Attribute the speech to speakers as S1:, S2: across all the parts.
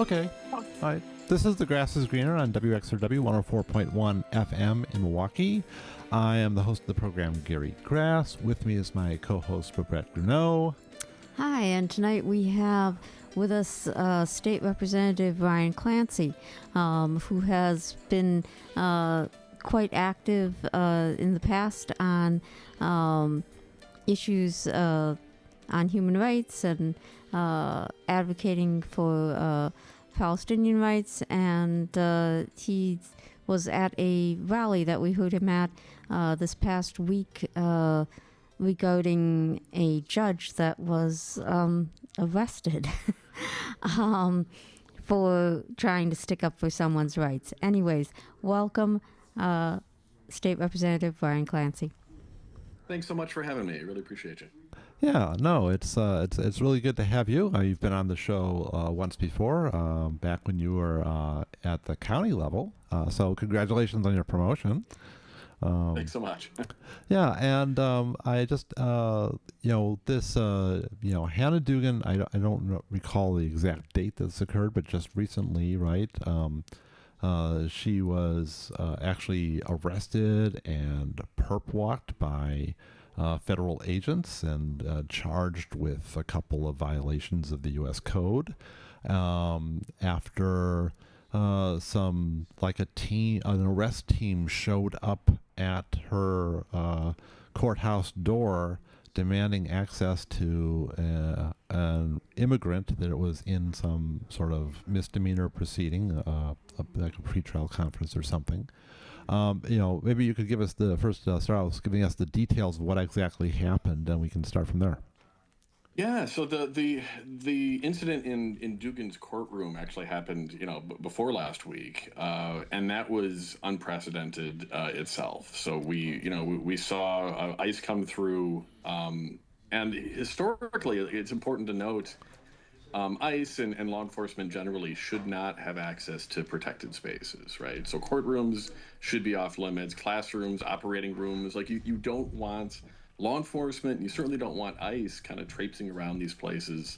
S1: Okay. All right. This is The Grass is Greener on WXRW 104.1 FM in Milwaukee. I am the host of the program, Gary Grass. With me is my co-host, Babette Gruneau.
S2: Hi, and tonight we have with us State Representative Ryan Clancy, who has been quite active in the past on issues on human rights and advocating for Palestinian rights, and he was at a rally that we heard him at this past week regarding a judge that was arrested for trying to stick up for someone's rights. Anyways, welcome, State Representative Ryan Clancy.
S3: Thanks so much for having me. I really appreciate you.
S1: Yeah, no, it's really good to have you. You've been on the show once before, back when you were at the county level. So congratulations on your promotion.
S3: Thanks so much.
S1: Yeah, and I just, this, Hannah Dugan, I don't recall the exact date this occurred, but just recently, right? She was actually arrested and perp walked by federal agents and charged with a couple of violations of the U.S. Code after an arrest team showed up at her courthouse door demanding access to an immigrant that was in some sort of misdemeanor proceeding, like a pretrial conference or something. Maybe you could give us the first start off giving us the details of what exactly happened, and we can start from there.
S3: Yeah, so the incident in Dugan's courtroom actually happened, before last week, and that was unprecedented itself. So we saw ICE come through, and historically, it's important to note, ICE and law enforcement generally should not have access to protected spaces, right? So courtrooms should be off limits, classrooms, operating rooms, like you don't want law enforcement, and you certainly don't want ICE kind of traipsing around these places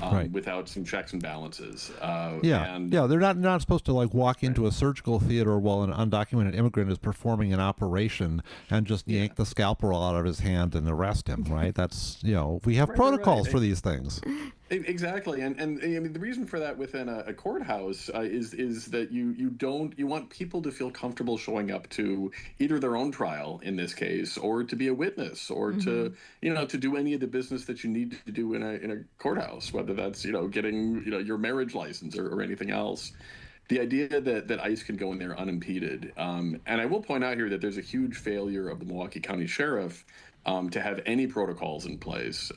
S1: Right.
S3: without some checks and balances.
S1: They're not supposed to walk into a surgical theater while an undocumented immigrant is performing an operation and just yank the scalpel out of his hand and arrest him, right? That's we have protocols for these things.
S3: Exactly, and I mean the reason for that within a courthouse is that you want people to feel comfortable showing up to either their own trial in this case, or to be a witness, or to do any of the business that you need to do in a courthouse, whether that's getting your marriage license or anything else. The idea that ICE can go in there unimpeded, and I will point out here that there's a huge failure of the Milwaukee County Sheriff to have any protocols in place,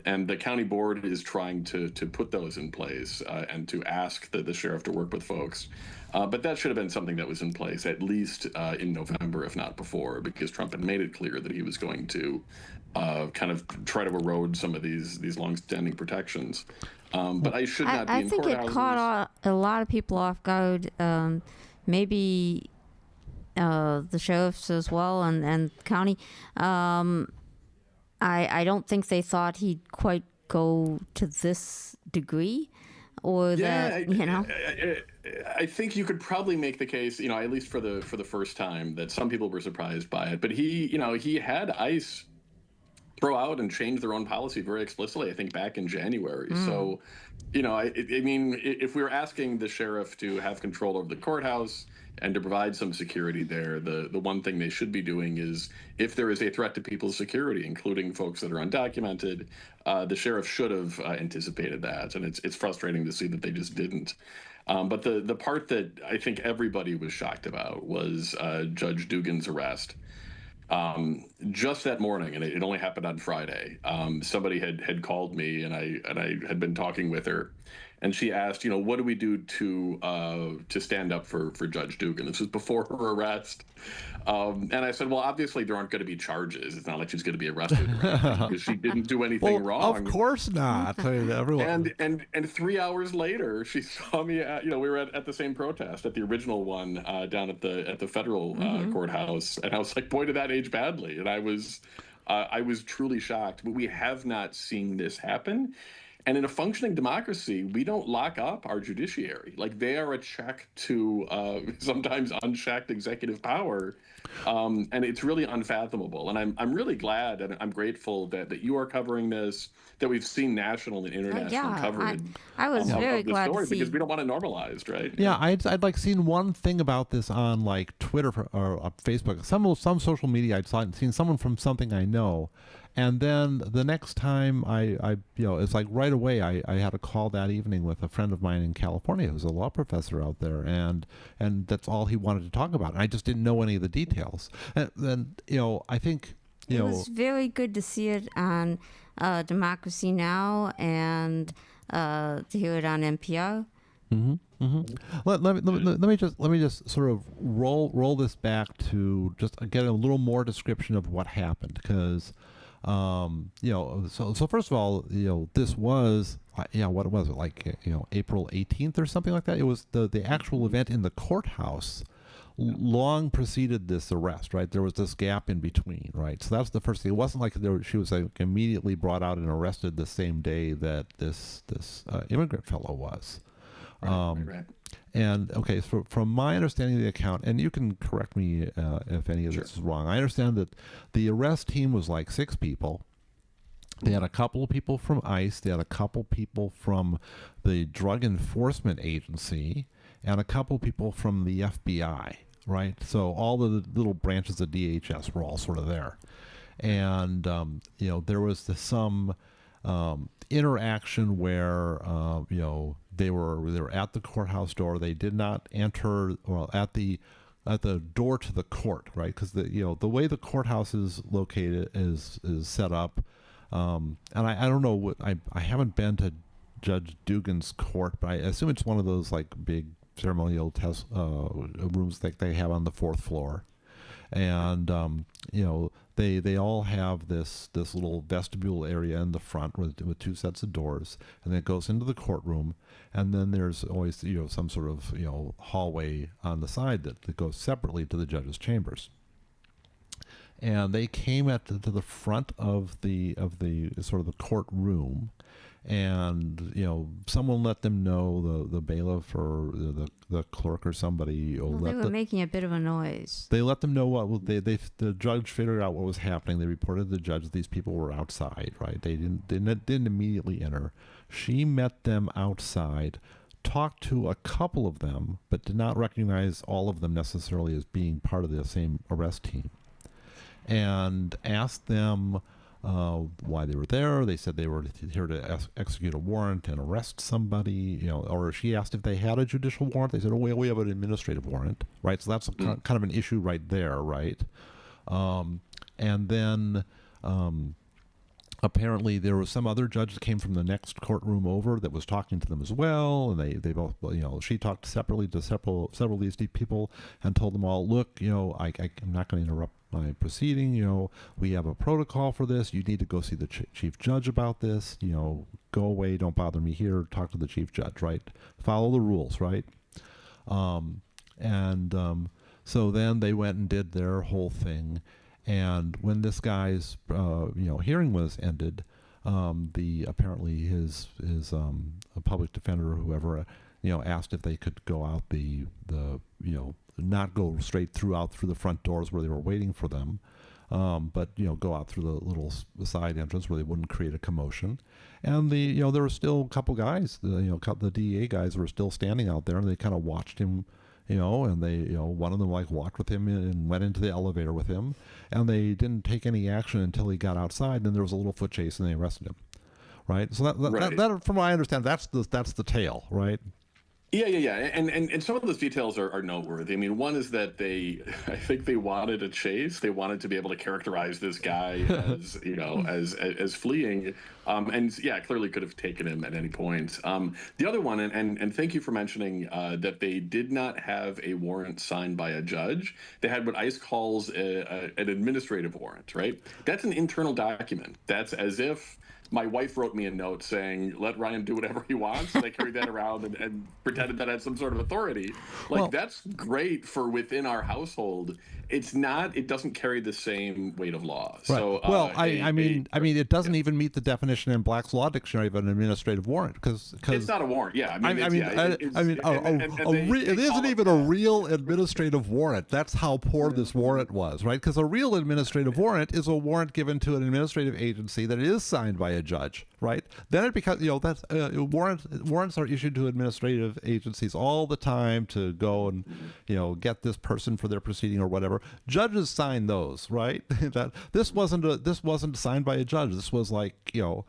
S3: and the county board is trying to put those in place and to ask the sheriff to work with folks. But that should have been something that was in place at least in November, if not before, because Trump had made it clear that he was going to kind of try to erode some of these longstanding protections. But I should not be in courthouses.
S2: I think it caught a lot of people off guard. Maybe the sheriffs as well and county. I don't think they thought he'd quite go to this degree, or
S3: I think you could probably make the case, at least for the first time, that some people were surprised by it. But he had ICE throw out and change their own policy very explicitly, I think, back in January. So, I mean, if we were asking the sheriff to have control over the courthouse and to provide some security there, the one thing they should be doing is, if there is a threat to people's security, including folks that are undocumented, the sheriff should have anticipated that. And it's frustrating to see that they just didn't. But the part that I think everybody was shocked about was Judge Dugan's arrest. Just that morning, and it only happened on Friday, somebody had called me, and I had been talking with her, and she asked, what do we do to stand up for Judge Dugan? This was before her arrest. And I said, well, obviously there aren't going to be charges. It's not like she's going to be arrested because she didn't do anything wrong.
S1: Of course not. I mean, everyone.
S3: And 3 hours later, she saw me. We were at the same protest, at the original one down at the federal courthouse, and I was like, boy, did that age badly. And I was truly shocked. But we have not seen this happen. And in a functioning democracy, we don't lock up our judiciary. Like, they are a check to sometimes unchecked executive power. And it's really unfathomable. And I'm really glad and I'm grateful that you are covering this, that we've seen national and international
S2: Yeah,
S3: coverage
S2: I was very
S3: of the
S2: glad to
S3: story,
S2: see.
S3: because we don't want it normalized, right?
S1: Yeah, I'd like seen one thing about this on like Twitter or Facebook, some social media. Seen someone from something I know, and then the next time it's like right away I had a call that evening with a friend of mine in California who's a law professor out there, and that's all he wanted to talk about. And I just didn't know any of the details. And then I think
S2: it was very good to see it on Democracy Now and to hear it on NPR.
S1: Mm-hmm, mm-hmm. Let me just sort of roll this back to just get a little more description of what happened, because so first of all, this was what was it, like April 18th or something like that. It was the actual event in the courthouse long preceded this arrest, right? There was this gap in between, right? So that's the first thing. It wasn't like she was like immediately brought out and arrested the same day that this immigrant fellow was.
S3: Right.
S1: And okay, so from my understanding of the account, and you can correct me if any of this is wrong, I understand that the arrest team was like 6 people. They had a couple of people from ICE, they had a couple people from the Drug Enforcement Agency, and a couple of people from the FBI, right? So all the little branches of DHS were all sort of there. And, there was some interaction where, they were at the courthouse door. They did not enter, at the door to the court, right? Because the way the courthouse is located is set up. And I don't know what I haven't been to Judge Dugan's court, but I assume it's one of those like big ceremonial test rooms that they have on the 4th floor. And they all have this little vestibule area in the front with 2 sets of doors, and then it goes into the courtroom, and then there's always some sort of hallway on the side that goes separately to the judge's chambers. And they came to the front of the sort of the courtroom, and someone let them know, the bailiff or the clerk or somebody.
S2: They were making a bit of a noise.
S1: They let them know what the judge figured out what was happening. They reported to the judge that these people were outside. Right? They didn't immediately enter. She met them outside, talked to a couple of them, but did not recognize all of them necessarily as being part of the same arrest team, and asked them why they were there. They said they were here to execute a warrant and arrest somebody, or she asked if they had a judicial warrant. They said, oh, we have an administrative warrant, right? So that's kind of an issue right there, right? And then apparently there was some other judge that came from the next courtroom over that was talking to them as well, and they both, she talked separately to several of these people and told them all, look, I'm not going to interrupt my proceeding. We have a protocol for this. You need to go see the chief judge about this. Go away. Don't bother me here. Talk to the chief judge, right? Follow the rules, right? So then they went and did their whole thing. And when this guy's hearing was ended, apparently his a public defender or whoever asked if they could go out the not go straight through the front doors where they were waiting for them, but go out through the little side entrance where they wouldn't create a commotion. And there were still a couple guys, the DEA guys were still standing out there, and they kind of watched him. And they, one of them like walked with him and went into the elevator with him, and they didn't take any action until he got outside. Then there was a little foot chase, and they arrested him. Right. So that from what I understand, that's the tale, right?
S3: Yeah. And some of those details are noteworthy. I mean, one is that I think they wanted a chase. They wanted to be able to characterize this guy as, as fleeing. And yeah, clearly could have taken him at any point. The other one, and thank you for mentioning that they did not have a warrant signed by a judge. They had what ICE calls an administrative warrant, right? That's an internal document. That's as if my wife wrote me a note saying, let Ryan do whatever he wants. And I carried that around and pretended that I had some sort of authority. Like,
S1: Well,
S3: that's great for within our household. It's not, it doesn't carry the same weight of law.
S1: right.
S3: So,
S1: Well, I mean, it doesn't
S3: yeah.
S1: even meet the definition in Black's Law Dictionary of an administrative warrant because
S3: It's not a warrant. Yeah.
S1: it isn't even a real administrative warrant. That's how poor this warrant was, right? Because a real administrative warrant is a warrant given to an administrative agency that is signed by a judge, right? Then it becomes, that's warrants are issued to administrative agencies all the time to go and, get this person for their proceeding or whatever. Judges sign those, right? That this wasn't signed by a judge. This was like you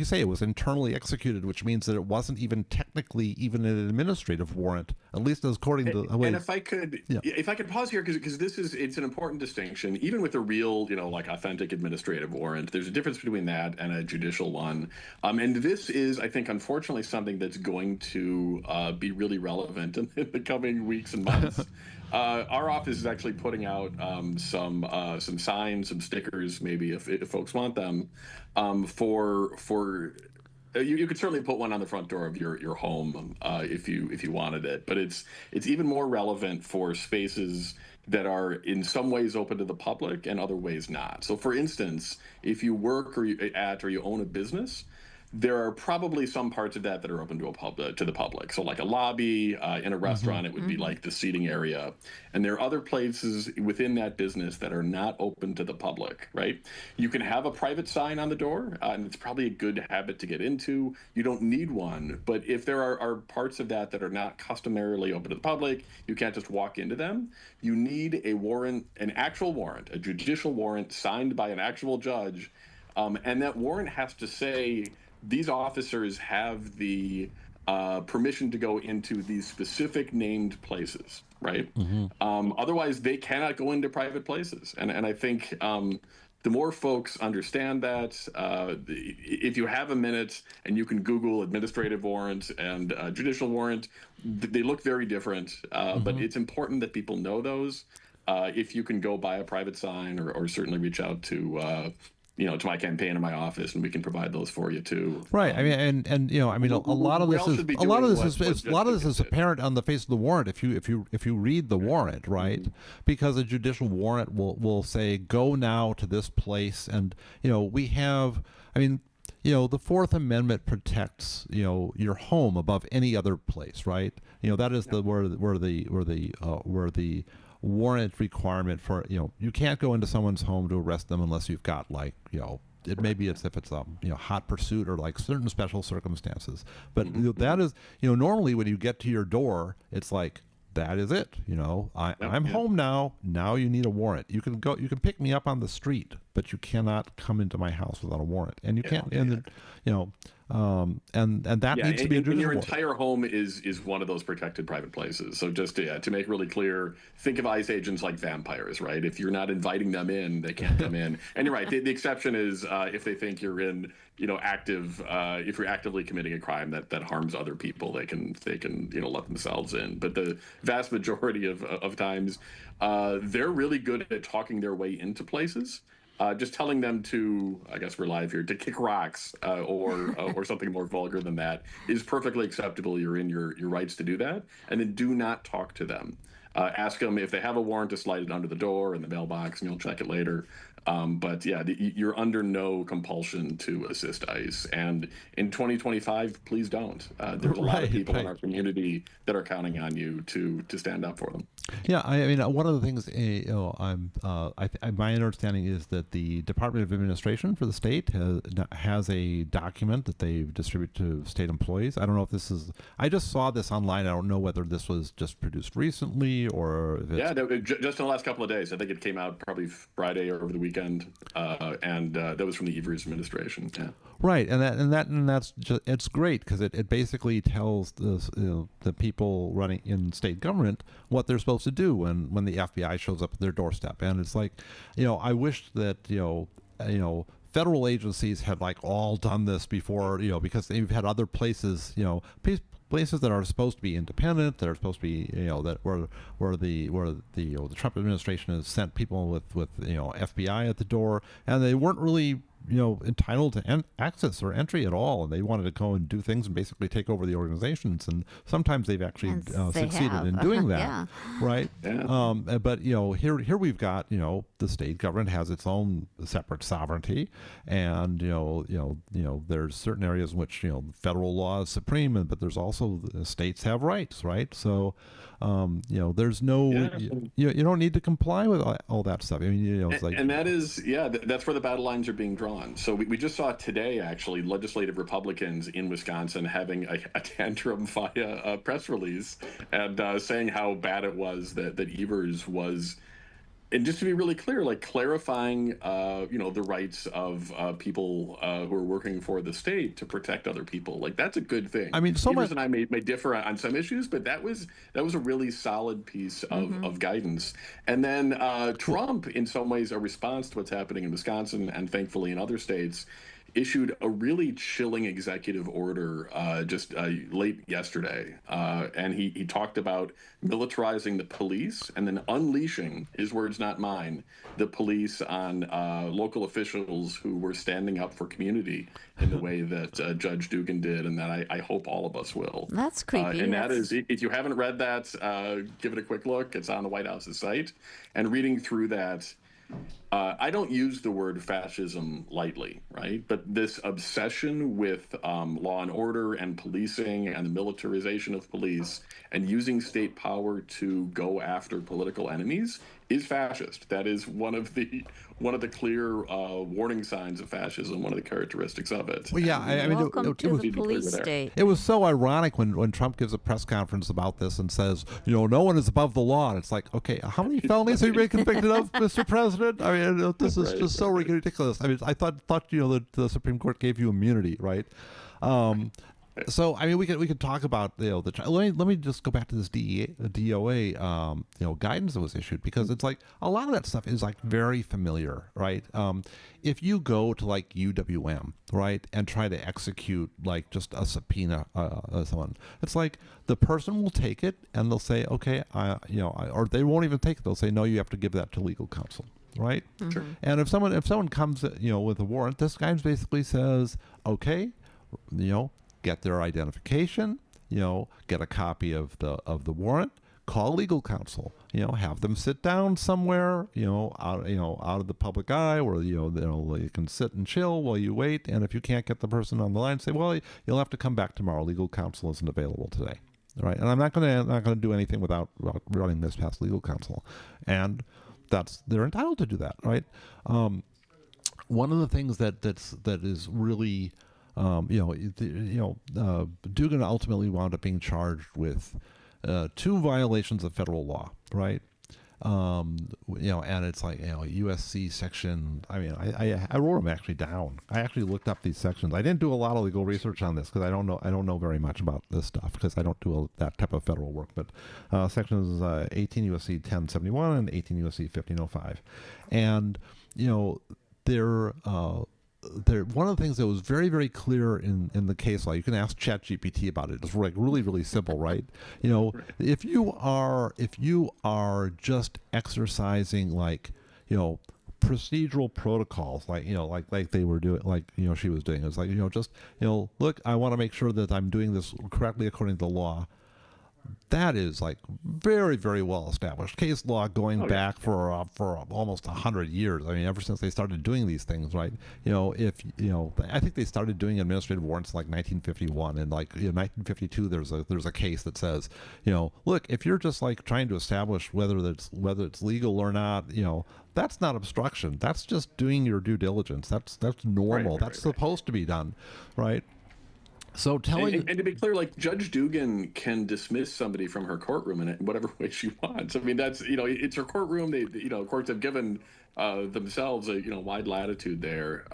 S1: say, it was internally executed, which means that it wasn't even technically even an administrative warrant, at least according to the way.
S3: And if I could pause here, because it's an important distinction. Even with a real, like authentic administrative warrant, there's a difference between that and a judicial one. And this is, I think, unfortunately, something that's going to be really relevant in the coming weeks and months. Our office is actually putting out some signs, some stickers, maybe if folks want them, for you could certainly put one on the front door of your home if you wanted it, but it's even more relevant for spaces that are in some ways open to the public and other ways not. So, for instance, if you work or you own a business, there are probably some parts of that are open to the public. So like a lobby, in a restaurant, it would be like the seating area. And there are other places within that business that are not open to the public, right? You can have a private sign on the door, and it's probably a good habit to get into. You don't need one. But if there are parts of that are not customarily open to the public, you can't just walk into them. You need a warrant, an actual warrant, a judicial warrant signed by an actual judge. And that warrant has to say, these officers have the permission to go into these specific named places, right? Otherwise, they cannot go into private places. And I think the more folks understand that, if you have a minute and you can Google administrative warrant and judicial warrant, they look very different. But it's important that people know those. If you can go buy a private sign or certainly reach out to to my campaign in my office, and we can provide those for you too.
S1: Right. I mean, a lot of this is apparent on the face of the warrant if you read the warrant, right? Because a judicial warrant will say, go now to this place, and we have. I mean, the Fourth Amendment protects your home above any other place, right? That is where the warrant requirement for you can't go into someone's home to arrest them unless you've got if it's a hot pursuit or like certain special circumstances, but that is normally when you get to your door, it's like that is it. I'm home now. Now you need a warrant. You can pick me up on the street, but you cannot come into my house without a warrant, and you can't. And that needs to be a judicial
S3: your
S1: warrant.
S3: entire home is one of those protected private places. So just to make really clear, think of ICE agents like vampires, right? If you're not inviting them in, they can't come in. And you're right. The exception is if they think you're in if you're actively committing a crime that harms other people, they can let themselves in. But the vast majority of times, they're really good at talking their way into places. Just telling them to, I guess we're live here, to kick rocks or something more vulgar than that is perfectly acceptable. You're in your rights to do that. And then do not talk to them. Ask them if they have a warrant to slide it under the door in the mailbox, and you'll check it later. But yeah, you're under no compulsion to assist ICE. And in 2025, please don't. There's a lot of people in our community that are counting on you to stand up for them.
S1: Yeah, I mean, one of the things my understanding is that the Department of Administration for the state has a document that they distribute to state employees. I don't know if this is. I just saw this online. I don't know whether this was just produced recently or if it's,
S3: just in the last couple of days. I think it came out probably Friday or over the weekend, and that was from the Evers administration. Yeah.
S1: Right, and that's just, it's great because it basically tells the people running in state government what they're supposed to do when the FBI shows up at their doorstep, and it's like, I wish that federal agencies had like all done this before, because they've had other places, places that are supposed to be independent, that are supposed to be, that where the Trump administration has sent people with FBI at the door, and they weren't really entitled to access or entry at all, and they wanted to go and do things and basically take over the organizations. And sometimes they've actually succeeded in doing that,
S2: yeah.
S1: right?
S3: Yeah.
S1: But here we've got the state government has its own separate sovereignty, and there's certain areas in which federal law is supreme, but there's also the states have rights, right? So there's no you don't need to comply with all that stuff. I mean, it's like,
S3: and that is, that's where the battle lines are being drawn. So we just saw today, actually, legislative Republicans in Wisconsin having a tantrum via a press release and saying how bad it was that Evers was. And just to be really clear, like clarifying, the rights of people who are working for the state to protect other people, like that's a good thing.
S1: I mean, so
S3: Evers
S1: much.
S3: and I may differ on some issues, but that was a really solid piece of guidance. And then Trump, in some ways, a response to what's happening in Wisconsin and thankfully in other states, issued a really chilling executive order just late yesterday. And he talked about militarizing the police and then unleashing, his words, not mine, the police on local officials who were standing up for community in the way that Judge Dugan did, and that I hope all of us will.
S2: That's creepy.
S3: And that is, if you haven't read that, give it a quick look. It's on the White House's site. And reading through that, I don't use the word fascism lightly, right? But this obsession with law and order and policing and the militarization of police and using state power to go after political enemies is fascist. That is one of the clear warning signs of fascism, one of the characteristics of it.
S1: Well, yeah, I mean,
S2: Welcome
S1: it
S2: to
S1: was,
S2: the police state.
S1: It was so ironic when Trump gives a press conference about this and says, no one is above the law. And it's like, okay, how many felonies have you been convicted of, Mr. President? I mean, this is just so ridiculous. I mean, I thought the Supreme Court gave you immunity, right? So I mean, we could talk about let me just go back to this DOA guidance that was issued, because it's like a lot of that stuff is like very familiar, right? If you go to like UWM, right, and try to execute like just a subpoena someone, it's like the person will take it and they'll say, okay, or they won't even take it. They'll say, no, you have to give that to legal counsel. Right.
S3: Sure.
S1: And if someone comes with a warrant, this guy basically says, okay, get their identification, get a copy of the warrant, call legal counsel, have them sit down somewhere, out of the public eye, where you can sit and chill while you wait. And if you can't get the person on the line, say, well, you'll have to come back tomorrow. Legal counsel isn't available today. Right. And I'm not gonna do anything without running this past legal counsel. And they're entitled to do that, right? One of the things that is really, Dugan ultimately wound up being charged with 2 violations of federal law, right? And it's like USC section. I mean, I wrote them actually down. I actually looked up these sections. I didn't do a lot of legal research on this because I don't know very much about this stuff because I don't do that type of federal work. But sections 18 USC 1071 and 18 USC 1505, and they're one of the things that was very, very clear in the case law. You can ask ChatGPT about it. It's like really, really simple, right? If you are just exercising like procedural protocols, like they were doing, like she was doing. It's like just look, I want to make sure that I'm doing this correctly according to the law. That is like very, very well established case law going back for almost 100 years. I mean, ever since they started doing these things, right? I think they started doing administrative warrants in like 1951, and like 1952, there's a case that says, look, if you're just like trying to establish whether it's legal or not, that's not obstruction. That's just doing your due diligence. That's normal. That's supposed to be done, right? So and
S3: to be clear, like Judge Dugan can dismiss somebody from her courtroom in whatever way she wants. I mean, that's it's her courtroom. They courts have given themselves a wide latitude there.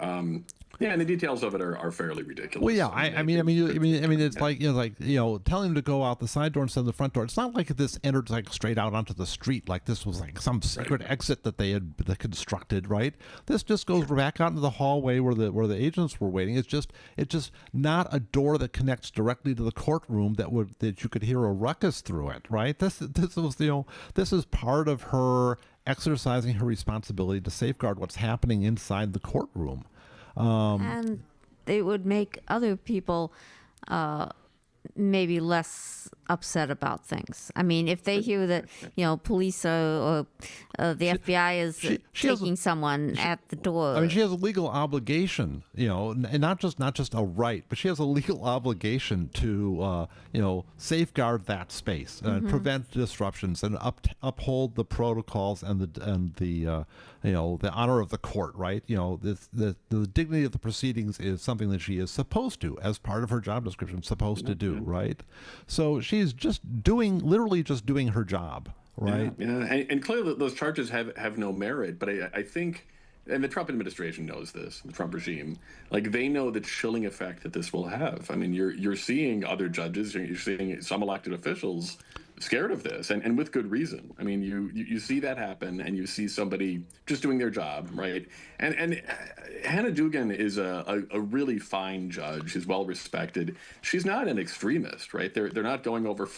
S3: And the details of it are fairly ridiculous.
S1: Well, yeah, I mean, it's like telling them to go out the side door instead of the front door. It's not like this entered like straight out onto the street, like this was like some secret exit that they had constructed, right? This just goes back out into the hallway where the agents were waiting. It's just not a door that connects directly to the courtroom that you could hear a ruckus through it, right? This is part of her exercising her responsibility to safeguard what's happening inside the courtroom.
S2: And it would make other people maybe less upset about things. I mean, if they hear that, police or the FBI is taking someone at the door.
S1: I mean, she has a legal obligation, and not just a right, but she has a legal obligation to, safeguard that space and prevent disruptions and uphold the protocols and the honor of the court. Right? The dignity of the proceedings is something that she is supposed to, as part of her job description, supposed to do. Right? So she's literally just doing her job. Right.
S3: Yeah. And clearly those charges have no merit. But I think, and the Trump administration knows this, the Trump regime, like they know the chilling effect that this will have. I mean, you're seeing other judges, you're seeing some elected officials scared of this, and with good reason. I mean, you see that happen, and you see somebody just doing their job, right? And Hannah Dugan is a really fine judge. She's well respected. She's not an extremist, right? They're not going over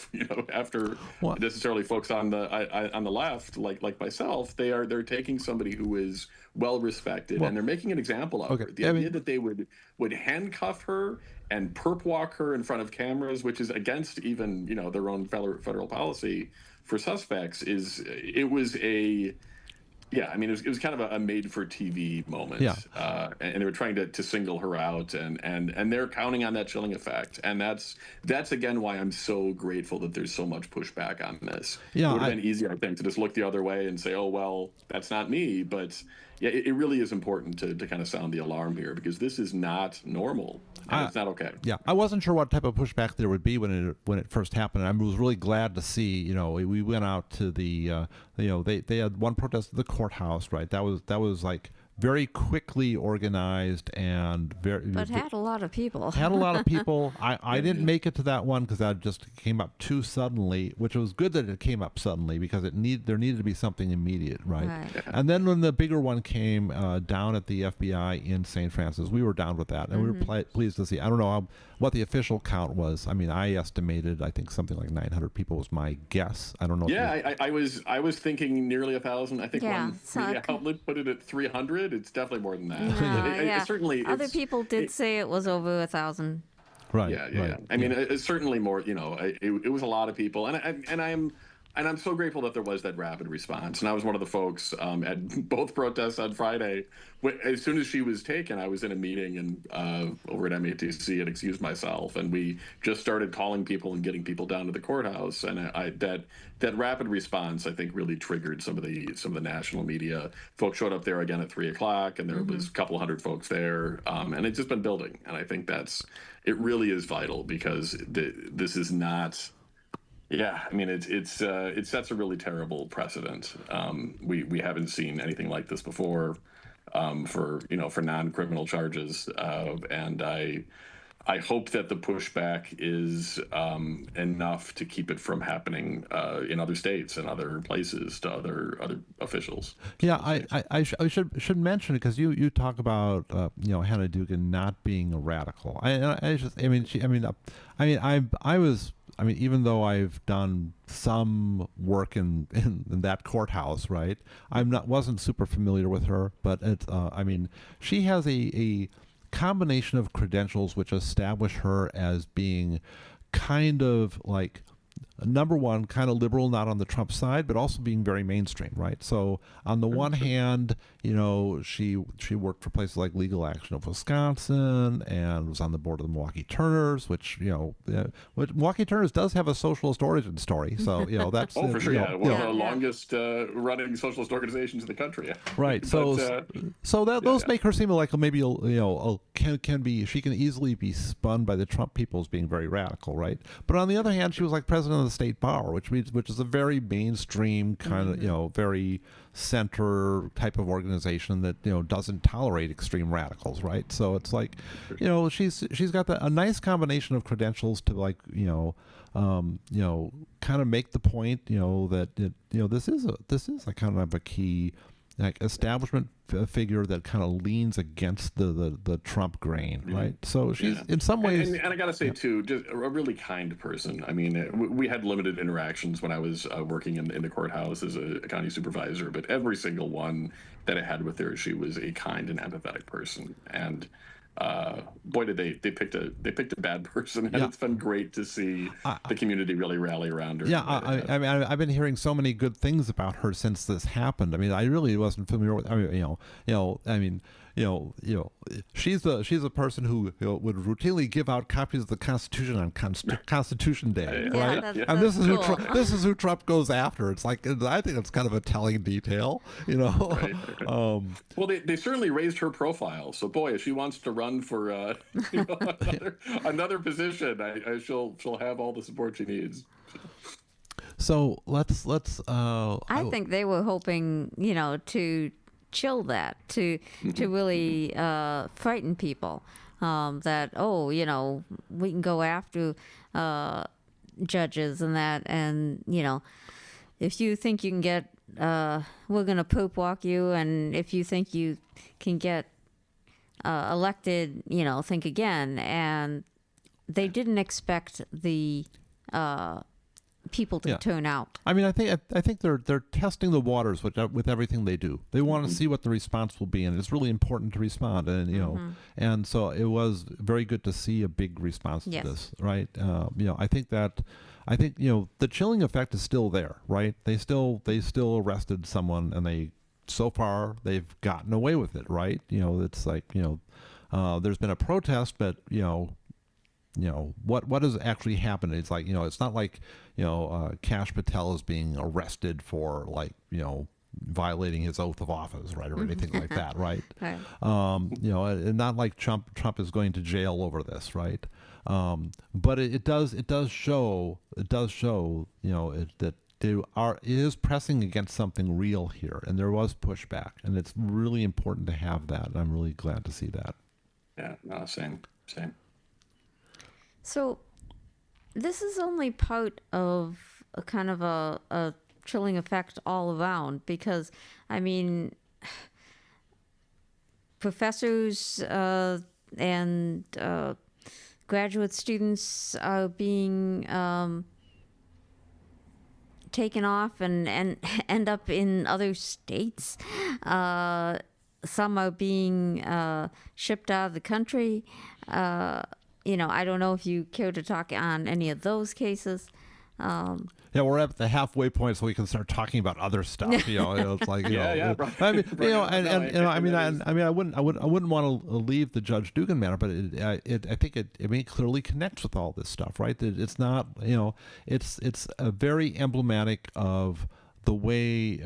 S3: after necessarily folks on the left like myself. They're taking somebody who is well respected, and they're making an example of her. The idea that they would handcuff her and perp walk her in front of cameras, which is against even their own federal policy for suspects, it was kind of a made for TV moment. And they were trying to single her out, and they're counting on that chilling effect, and that's again why I'm so grateful that there's so much pushback on this. It would have been easier, I think, to just look the other way and say, oh well, that's not me. But yeah, it really is important to kind of sound the alarm here, because this is not normal. And it's not okay.
S1: Yeah, I wasn't sure what type of pushback there would be when it first happened. I was really glad to see. We went out to the. They had one protest at the courthouse, right? That was like very quickly organized and
S2: had a lot of people.
S1: Had a lot of people. I didn't make it to that one because that just came up too suddenly, which was good that it came up suddenly, because there needed to be something immediate, right? And then when the bigger one came down at the FBI in St. Francis, we were down with that, and we were pleased to see. I don't know what the official count was. I mean, I estimated, I think something like 900 people was my guess. I don't know.
S3: Yeah, I was thinking nearly 1,000. I think one outlet put it at 300. It's definitely more than that. It certainly.
S2: Other people did say it was over 1,000.
S1: Right.
S3: Yeah. I mean, it's certainly more. It was a lot of people, and I'm so grateful that there was that rapid response. And I was one of the folks at both protests on Friday. As soon as she was taken, I was in a meeting and over at MATC and excused myself, and we just started calling people and getting people down to the courthouse. And that rapid response, I think, really triggered some of the national media. Folks showed up there again at 3:00, and there was a couple hundred folks there, and it's just been building. And I think it really is vital, because this is not. Yeah, I mean, it sets a really terrible precedent. We haven't seen anything like this before, for non-criminal charges, and I hope that the pushback is enough to keep it from happening in other states and other places to other officials.
S1: Yeah, I should mention it, because you talk about Hannah Dugan not being a radical. I mean, even though I've done some work in that courthouse, right? Wasn't super familiar with her, but she has a combination of credentials which establish her as being kind of like, number one, kind of liberal, not on the Trump side, but also being very mainstream, right? So on the one hand, she worked for places like Legal Action of Wisconsin and was on the board of the Milwaukee Turners, which Milwaukee Turners does have a socialist origin story. So that's
S3: for sure, one of the longest running socialist organizations in the country.
S1: Right. Those make her seem like maybe she can easily be spun by the Trump people as being very radical, right? But on the other hand, she was like president of the state bar, which is a very mainstream kind of very center type of organization that doesn't tolerate extreme radicals, right? So it's like she's got a nice combination of credentials to like kind of make the point that this is a kind of a key like establishment figure that kind of leans against the Trump grain, right? So she's in some ways,
S3: and I gotta say too, just a really kind person. I mean, we had limited interactions when I was working in the courthouse as a county supervisor, but every single one that I had with her, she was a kind and empathetic person. And boy, did they picked a bad person, and it's been great to see the community really rally around her.
S1: Yeah, I mean, I've been hearing so many good things about her since this happened. I mean, I really wasn't familiar with. I mean, she's a person who would routinely give out copies of the Constitution on Constitution Day, right? And this is
S2: cool.
S1: this is who Trump goes after. It's like, I think it's kind of a telling detail,
S3: Right. Well, they certainly raised her profile. So boy, if she wants to run for another position, she'll have all the support she needs.
S1: So let's.
S2: I think they were hoping, to chill that, to really frighten people, that we can go after judges and that, and if you think you can get, we're gonna poop walk you, and if you think you can get elected, think again. And they didn't expect the people to turn out.
S1: I mean, I think they're testing the waters with everything they do. They want to see what the response will be, and it's really important to respond. And and so it was very good to see a big response to this, right? I think the chilling effect is still there, right? They still arrested someone, and so far they've gotten away with it, right? It's like there's been a protest, but what has actually happened? It's like, it's not like, Kash Patel is being arrested for, like, violating his oath of office, right, or anything like that, right?
S2: Right.
S1: And not like Trump is going to jail over this, right? But it does show that it is pressing against something real here, and there was pushback, and it's really important to have that. And I'm really glad to see that.
S3: Yeah, no, same.
S2: So this is only part of a kind of a chilling effect all around, because, I mean, professors and graduate students are being taken off and end up in other states. Some are being shipped out of the country. I don't know if you care to talk on any of those cases.
S1: Yeah, we're at the halfway point, so we can start talking about other stuff. It's like,
S3: right.
S1: I mean, I wouldn't want to leave the Judge Dugan matter, but I think it clearly connects with all this stuff, right? It's not, it's a very emblematic of the way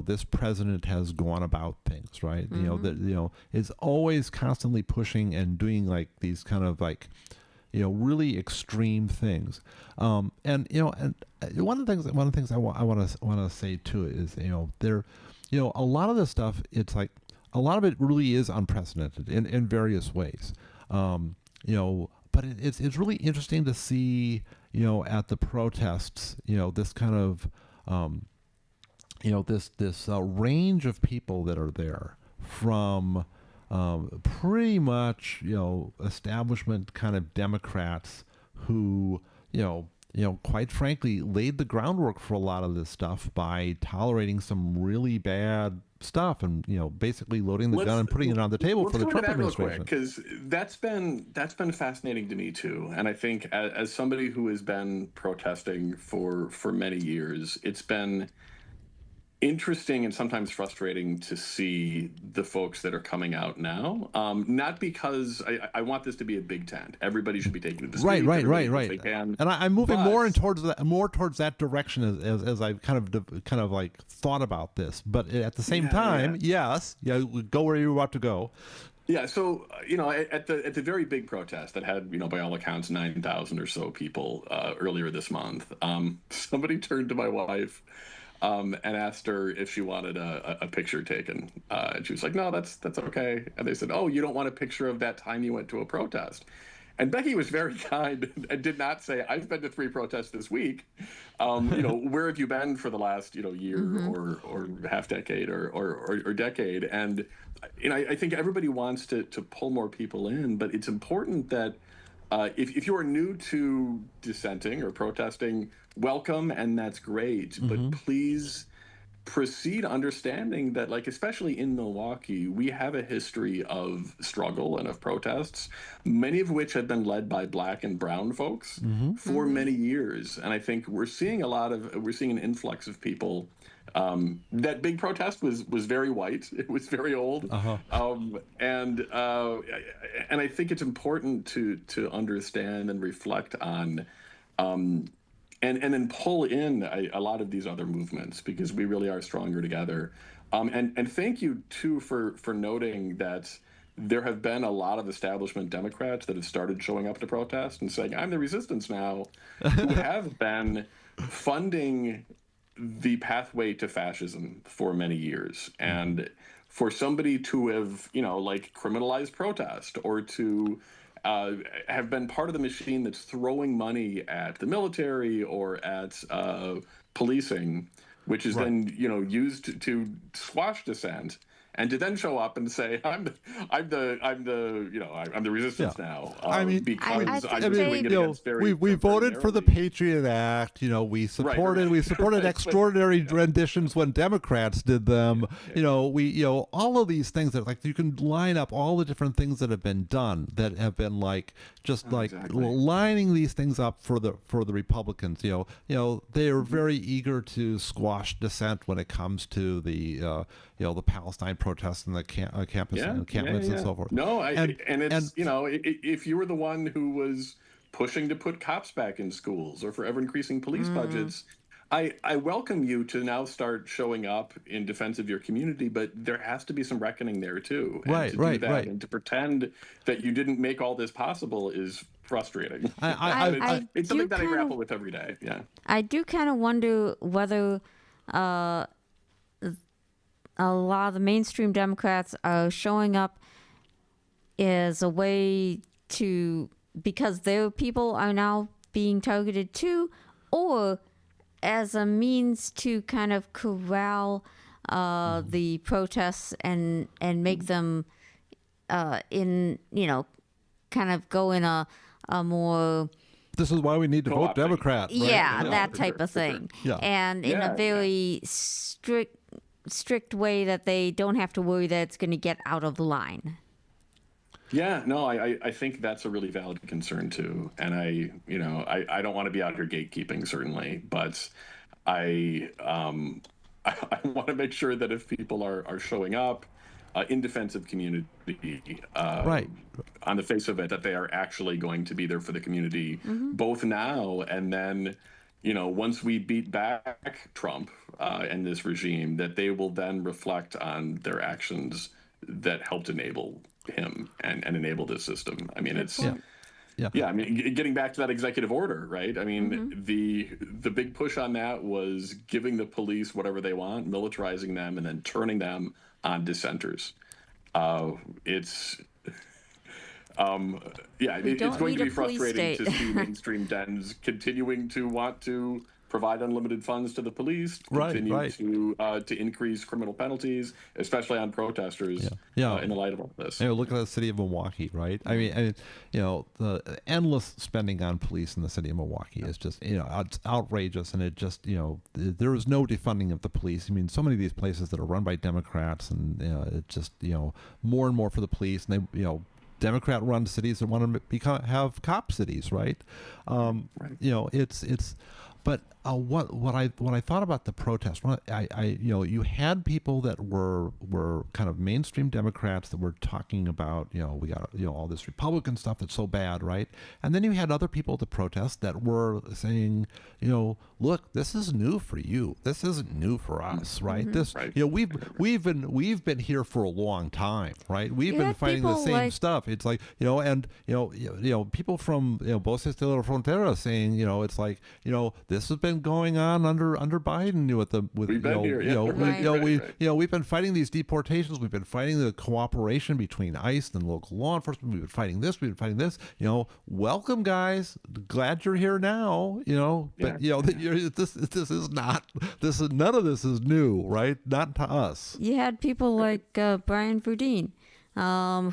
S1: this president has gone about things, right? That is always constantly pushing and doing like these kind of like really extreme things. And one of the things I want to say too is a lot of this stuff, it's like a lot of it really is unprecedented in various ways. But it's really interesting to see at the protests this kind of this range of people that are there, from pretty much establishment kind of Democrats who quite frankly laid the groundwork for a lot of this stuff by tolerating some really bad stuff and basically loading the gun and putting it on the table for the Trump administration.
S3: Because that's been fascinating to me too, and I think as somebody who has been protesting for many years, it's been interesting and sometimes frustrating to see the folks that are coming out now. Not because I want this to be a big tent. Everybody should be taking to the street.
S1: Right.
S3: They can.
S1: And I'm moving more towards that direction as I've kind of like thought about this. But at the same time, yes, go where you're about to go.
S3: Yeah, so at the very big protest that had by all accounts 9,000 or so people earlier this month, somebody turned to my wife and asked her if she wanted a picture taken, and she was like, "No, that's okay." And they said, "Oh, you don't want a picture of that time you went to a protest?" And Becky was very kind and did not say, "I've been to 3 protests this week. Where have you been for the last, year or half decade or decade?" And I think everybody wants to pull more people in, but it's important that if you are new to dissenting or protesting, welcome, and that's great. But please proceed understanding that, like, especially in Milwaukee, we have a history of struggle and of protests, many of which have been led by Black and brown folks for many years. And I think we're seeing an influx of people. That big protest was very white. It was very old. And I think it's important to understand and reflect on, and then pull in a lot of these other movements, because we really are stronger together. And thank you too for noting that there have been a lot of establishment Democrats that have started showing up to protest and saying, "I'm the resistance now," who have been funding the pathway to fascism for many years. And for somebody to have, criminalized protest, or to have been part of the machine that's throwing money at the military or at policing, which is then used to squash dissent, and to then show up and say, I'm the resistance now. Because I'm doing it against very
S1: we voted for the Patriot Act. We supported extraordinary renditions when Democrats did them. All of these things that, like, you can line up all the different things that have been done that have been lining these things up for the Republicans. They are very eager to squash dissent when it comes to the Palestine protests and the campus encampments and so forth.
S3: No, if you were the one who was pushing to put cops back in schools or for ever increasing police budgets, I welcome you to now start showing up in defense of your community, but there has to be some reckoning there too. And to do that and to pretend that you didn't make all this possible is frustrating. It's something that I grapple with every day. Yeah,
S2: I do kind of wonder whether a lot of the mainstream Democrats are showing up as a way to, because their people are now being targeted too, or as a means to kind of corral the protests and make them kind of go in a more,
S1: this is why we need to vote Democrat. Right?
S2: That type of thing. And in a very strict way that they don't have to worry that it's going to get out of line.
S3: Yeah, no, I think that's a really valid concern too. And I don't want to be out here gatekeeping, certainly, but I want to make sure that if people are showing up in defense of community, on the face of it, that they are actually going to be there for the community, both now and then. Once we beat back Trump and this regime, that they will then reflect on their actions that helped enable him and enable this system. I mean, it's I mean, getting back to that executive order, right? I mean, the big push on that was giving the police whatever they want, militarizing them, and then turning them on dissenters. It's going to be frustrating to see mainstream Dems continuing to want to provide unlimited funds to the police, continue to increase criminal penalties, especially on protesters. In the light of all this,
S1: look at the city of Milwaukee, right? I mean, the endless spending on police in the city of Milwaukee is just, it's outrageous, and it just, there is no defunding of the police. I mean, so many of these places that are run by Democrats, and it's just, more and more for the police, and they, Democrat-run cities that want to have cop cities, right? It's. But what I thought about the protest, you had people that were kind of mainstream Democrats that were talking about, we got all this Republican stuff that's so bad, right? And then you had other people at the protest that were saying, look, this is new for you. This isn't new for us, right? This, we've been here for a long time, right? We've been fighting the same stuff. It's like, people from both sides de la frontera saying, it's like, this has been been going on under Biden with
S3: We've been here,
S1: we've been fighting these deportations. We've been fighting the cooperation between ICE and local law enforcement. We've been fighting this. We've been fighting this. Welcome, guys. Glad you're here now. But this is not. This is none of this is new, right? Not to us.
S2: You had people like Brian Verdeen,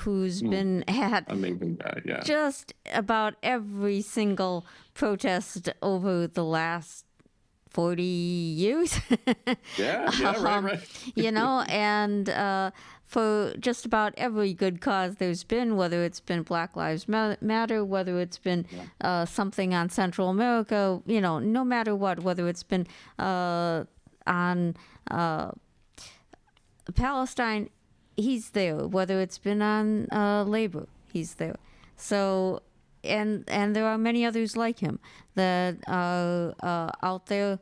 S2: who's been at
S3: amazing guy, yeah.
S2: just about every single protest over the last 40 years.
S3: Right.
S2: And for just about every good cause there's been, whether it's been Black Lives Matter, whether it's been something on Central America, no matter what, whether it's been on Palestine, he's there. Whether it's been on labor, he's there. So, and there are many others like him that are out there,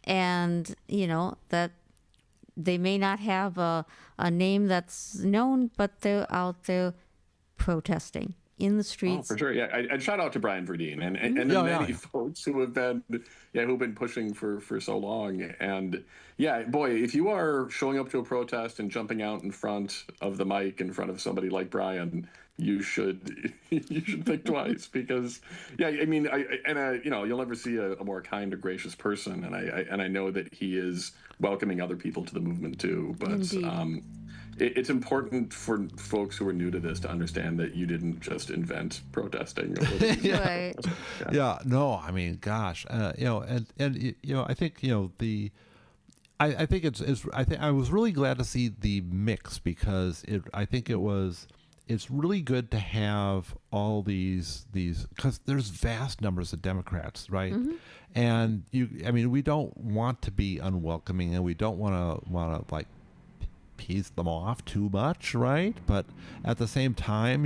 S2: and that they may not have a name that's known, but they're out there protesting in the streets.
S3: Oh, for sure, yeah. And shout out to Brian Verdeen and the many folks who have been pushing for so long. And yeah, boy, if you are showing up to a protest and jumping out in front of the mic in front of somebody like Brian, you should think twice, because you'll never see a more kind or gracious person, and I know that he is welcoming other people to the movement too. But it's important for folks who are new to this to understand that you didn't just invent protesting.
S2: Right.
S1: No, I mean, gosh, I think I think I was really glad to see the mix, because it's really good to have all these because there's vast numbers of Democrats, right? Mm-hmm. And we don't want to be unwelcoming, and we don't want to like piece them off too much, right? But at the same time,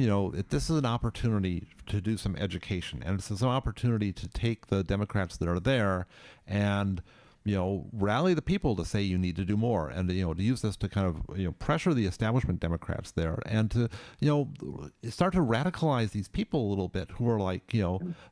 S1: this is an opportunity to do some education, and it's an opportunity to take the Democrats that are there and rally the people to say you need to do more, and to use this to kind of pressure the establishment Democrats there, and to start to radicalize these people a little bit who are like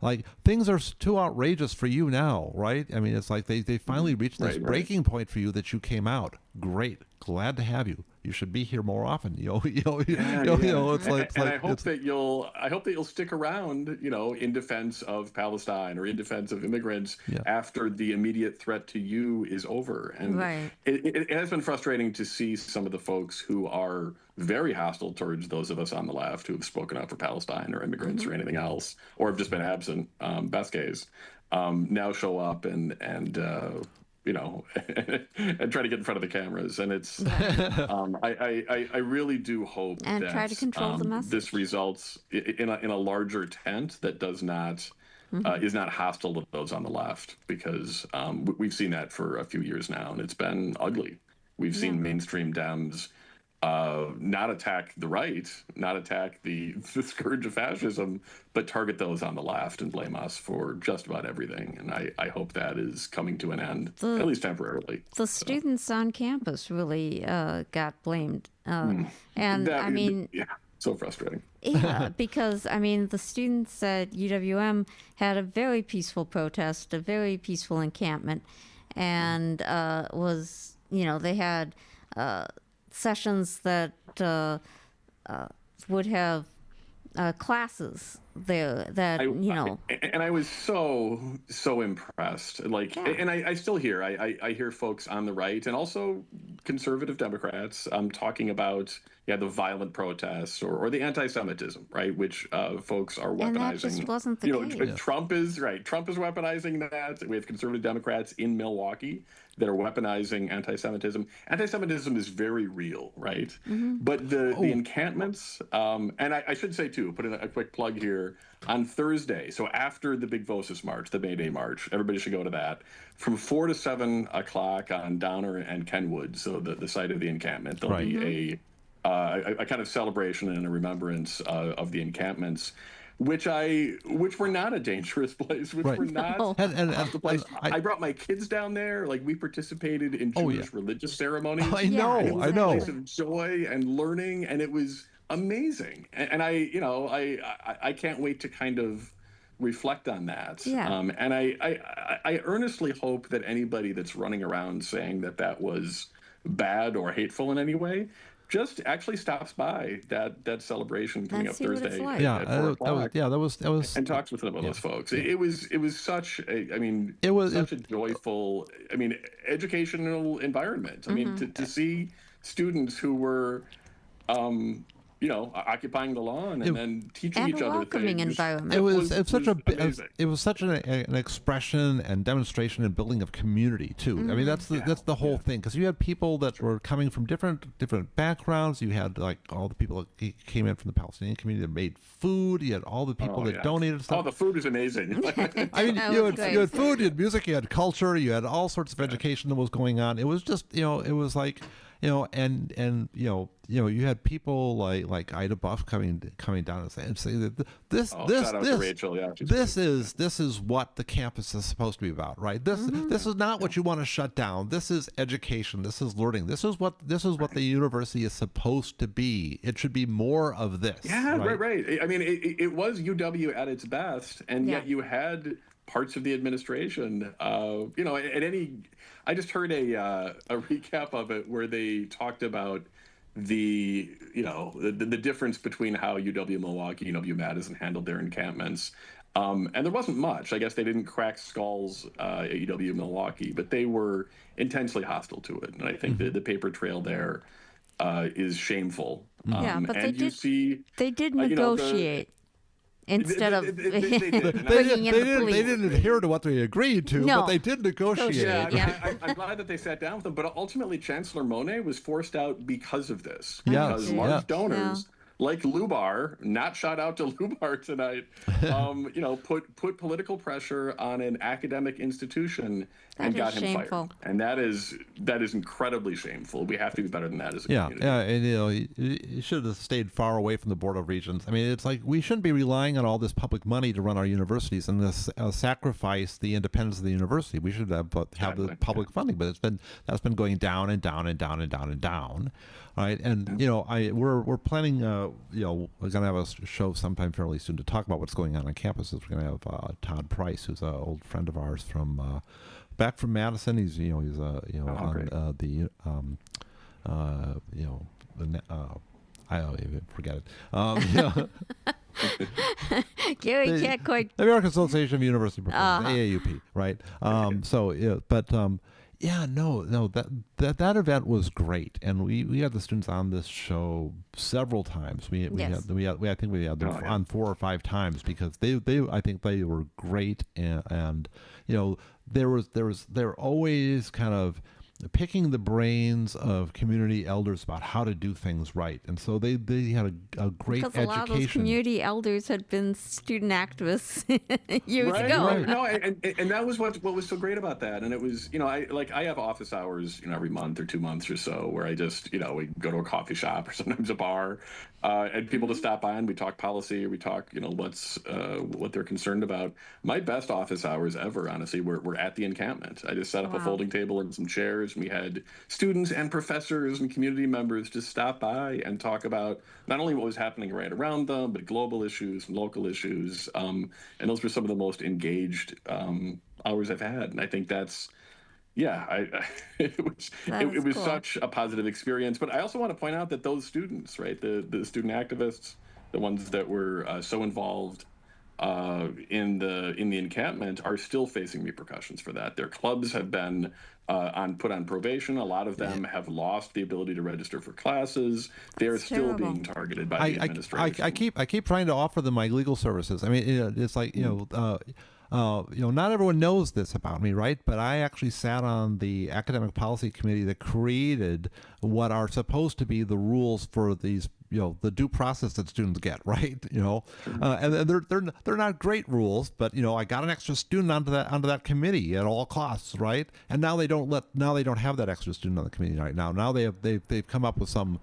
S1: like things are too outrageous for you now, right? I mean, it's like they finally reached this breaking point for you that you came out. Great, glad to have you. You should be here more often. It's like,
S3: and I hope that you'll stick around, in defense of Palestine or in defense of immigrants after the immediate threat to you is over. And it has been frustrating to see some of the folks who are very hostile towards those of us on the left who have spoken up for Palestine or immigrants or anything else, or have just been absent, best case, now show up and and try to get in front of the cameras. And it's, I really do hope
S2: and
S3: that
S2: try to control the message.
S3: This results in a larger tent that does not, is not hostile to those on the left, because we've seen that for a few years now, and it's been ugly. We've seen mainstream Dems not attack the right, not attack the scourge of fascism, but target those on the left and blame us for just about everything. And I hope that is coming to an end, at least temporarily.
S2: The students on campus really got blamed.
S3: So frustrating.
S2: Yeah, because, the students at UWM had a very peaceful protest, a very peaceful encampment, and they had sessions that would have classes there that
S3: and I was so impressed, and I still hear I hear folks on the right and also conservative Democrats talking about the violent protests or the anti-Semitism, right, which folks are weaponizing.
S2: And that just wasn't the case.
S3: Trump is weaponizing that. We have conservative Democrats in Milwaukee that are weaponizing anti-Semitism. Anti-Semitism is very real, right? Mm-hmm. But the encampments, and I should say too, put in a quick plug here, on Thursday, so after the big Vosis March, the May Day March, everybody should go to that, from 4 to 7 o'clock on Downer and Kenwood, so the site of the encampment, there'll be a kind of celebration and a remembrance of the encampments, which were not a dangerous place, which were not the place. I brought my kids down there. Like, we participated in Jewish religious ceremonies.
S1: I know.
S3: It was a place of joy and learning, and it was amazing. And I can't wait to kind of reflect on that.
S2: Yeah.
S3: And I earnestly hope that anybody that's running around saying that that was bad or hateful in any way just actually stops by that celebration coming
S2: And
S3: up
S2: see what it's
S3: Thursday
S2: like.
S1: Yeah,
S3: at 4 o'clock
S1: that was
S3: and talks with some of
S1: yeah,
S3: those folks.
S1: yeah.
S3: It was such a, I mean,
S1: It was
S3: such a joyful, I mean, educational environment. I mean, to see students who were, you know, occupying the lawn and
S1: it,
S3: then teaching
S2: And
S3: each
S2: a
S3: other
S2: welcoming
S3: things.
S2: environment.
S1: it was
S3: Amazing.
S1: it was such an expression and demonstration and building of community too. I mean, that's the whole thing, because you had people that were coming from different backgrounds. You had like all the people that came in from the Palestinian community that made food. You had all the people that donated stuff.
S3: Oh, the food is amazing.
S1: I mean,
S2: That
S1: you
S2: was
S1: had
S2: great.
S1: food, you had music, you had culture, you had all sorts of education that was going on. It was just, you know, it was like, you know, and you had people like Ida Buff coming down and saying that this
S3: Shout out to Rachel. Yeah,
S1: this is what the campus is supposed to be about, right? This is not what you want to shut down. This is education. This is learning. This is what the university is supposed to be. It should be more of this.
S3: Yeah, right. I mean, it was UW at its best, and yet you had parts of the administration, you know, I just heard a recap of it where they talked about the difference between how UW Milwaukee, UW Madison handled their encampments. And there wasn't much. I guess they didn't crack skulls at UW Milwaukee, but they were intensely hostile to it. And I think the paper trail there is shameful.
S2: Yeah, but
S3: and
S2: they did negotiate. Instead of
S3: they
S2: bringing in the police.
S1: They didn't adhere to what they agreed to,
S2: No.
S1: but they did negotiate.
S3: Yeah, I'm glad that they sat down with them. But ultimately, Chancellor Monet was forced out because of this.
S1: Yes,
S3: Because
S1: yeah.
S3: large donors like Lubar, not shout out to Lubar tonight, you know, put political pressure on an academic institution and got him
S2: shameful.
S3: fired. And that is incredibly shameful. We have to be better than that as a community.
S1: Yeah, and you know, you should have stayed far away from the Board of Regents. I mean, it's like we shouldn't be relying on all this public money to run our universities and this sacrifice the independence of the university. We should have the public funding, but that's been going down and down and down and down and down. Right, and you know, we're planning. You know, we're going to have a show sometime fairly soon to talk about what's going on campuses. We're going to have Todd Price, who's an old friend of ours from back from Madison. He's I don't even forget it.
S2: Gary can't quite.
S1: The American Association of University Professors, AAUP, right? That event was great, and we had the students on this show several times. I think we had them on 4 or 5 times because they I think they were great, and you know they're always kind of picking the brains of community elders about how to do things right, and so they had a great
S2: because
S1: education.
S2: A lot of those community elders had been student activists years ago.
S3: Right. No, and that was what was so great about that. And it was, you know, I have office hours, you know, every month or 2 months or so where I just, you know, we go to a coffee shop or sometimes a bar, and people to stop by and we talk policy or we talk, you know, what they're concerned about. My best office hours ever, honestly, were at the encampment. I just set up a folding table and some chairs. We had students and professors and community members just stop by and talk about not only what was happening right around them, but global issues and local issues. And those were some of the most engaged hours I've had. And I think that's, it was
S2: cool.
S3: such a positive experience. But I also want to point out that those students, right, the student activists, the ones that were so involved in the encampment are still facing repercussions for that. Their clubs have been put on probation. A lot of them have lost the ability to register for classes. They're still being targeted by the administration.
S1: I keep trying to offer them my legal services. I mean, it's like not everyone knows this about me, right? But I actually sat on the academic policy committee that created what are supposed to be the rules for these, the due process that students get, right? And they're not great rules, but I got an extra student onto that committee at all costs, right? And now they don't have that extra student on the committee right now. Now they've come up with some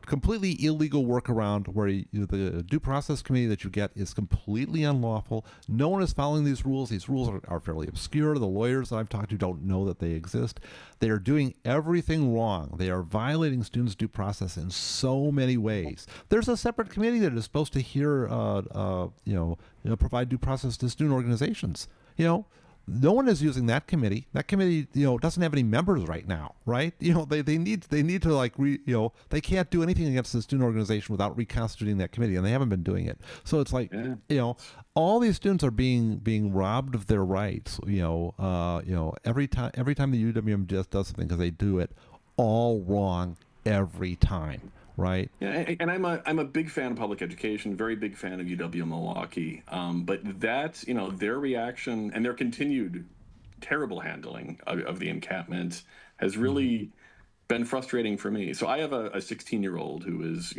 S1: completely illegal workaround where the due process committee that you get is completely unlawful. No one is following these rules. These rules are fairly obscure. The lawyers that I've talked to don't know that they exist. They are doing everything wrong. They are violating students' due process in so many ways. There's a separate committee that is supposed to hear, provide due process to student organizations. No one is using that committee. That committee, doesn't have any members right now, right? They need to they can't do anything against the student organization without reconstituting that committee, and they haven't been doing it. So it's like, all these students are being robbed of their rights. Every time the UWM just does something, because they do it all wrong every time. Right.
S3: Yeah, and I'm a big fan of public education, very big fan of UW Milwaukee. But that's, their reaction and their continued terrible handling of the encampment has really been frustrating for me. So I have a 16-year-old who is,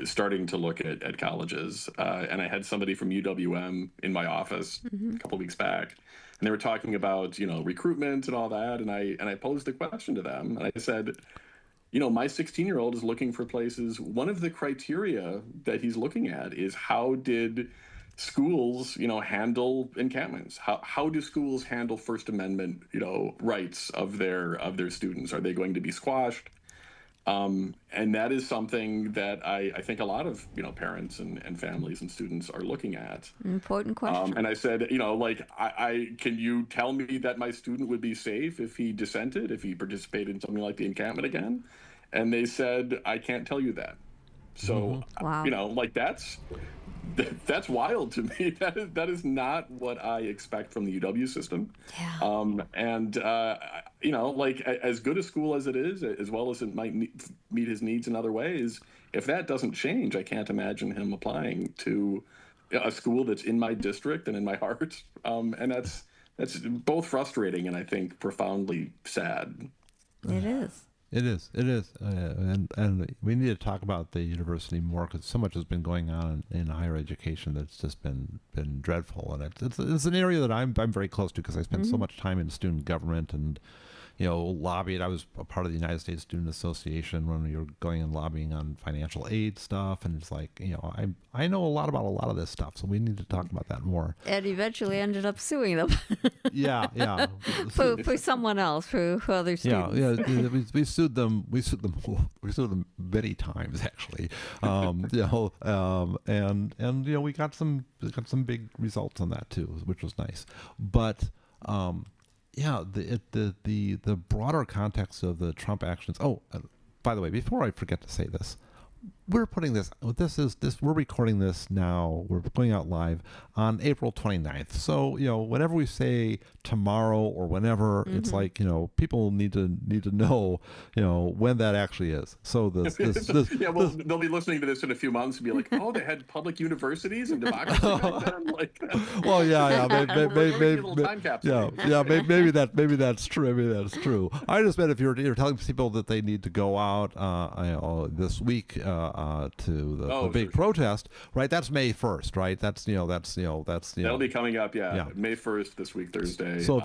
S3: starting to look at colleges. And I had somebody from UWM in my office a couple of weeks back, and they were talking about, recruitment and all that. And I posed the question to them, and I said, my 16-year-old is looking for places. One of the criteria that he's looking at is, how did schools, handle encampments? How do schools handle First Amendment, rights of their students? Are they going to be squashed? And that is something that I think a lot of, parents and families and students are looking at.
S2: Important question.
S3: And I said, can you tell me that my student would be safe if he dissented, if he participated in something like the encampment again? And they said, I can't tell you that. So,
S2: Wow.
S3: That's wild to me. That is not what I expect from the UW system.
S2: Yeah.
S3: As good a school as it is, as well as it might meet his needs in other ways, if that doesn't change, I can't imagine him applying to a school that's in my district and in my heart. And that's both frustrating and I think profoundly sad.
S2: It is.
S1: It is, and we need to talk about the university more, because so much has been going on in higher education that's just been dreadful, and it's an area that I'm very close to, because I spent so much time in student government and lobbied. I was a part of the United States Student Association when we were going and lobbying on financial aid stuff, and it's like, I know a lot about a lot of this stuff, so we need to talk about that more.
S2: And eventually ended up suing them.
S1: Yeah.
S2: for someone else, for other students.
S1: Yeah. We sued them. We sued them many times, actually. And we got some big results on that too, which was nice. But the broader context of the Trump actions. Oh, by the way, before I forget to say this, we're putting this. We're recording this now. We're going out live on April 29th. So whenever we say tomorrow or whenever, it's like people need to know when that actually is. So this
S3: they'll be listening to this in a few months and be like, oh, they had public universities and democracy back then? Like,
S1: well, maybe that's true. Maybe that's true. I just meant if you're telling people that they need to go out this week to the big protest, right? That's May 1st, right? That's that'll
S3: be coming up, May 1st this week, Thursday.
S1: So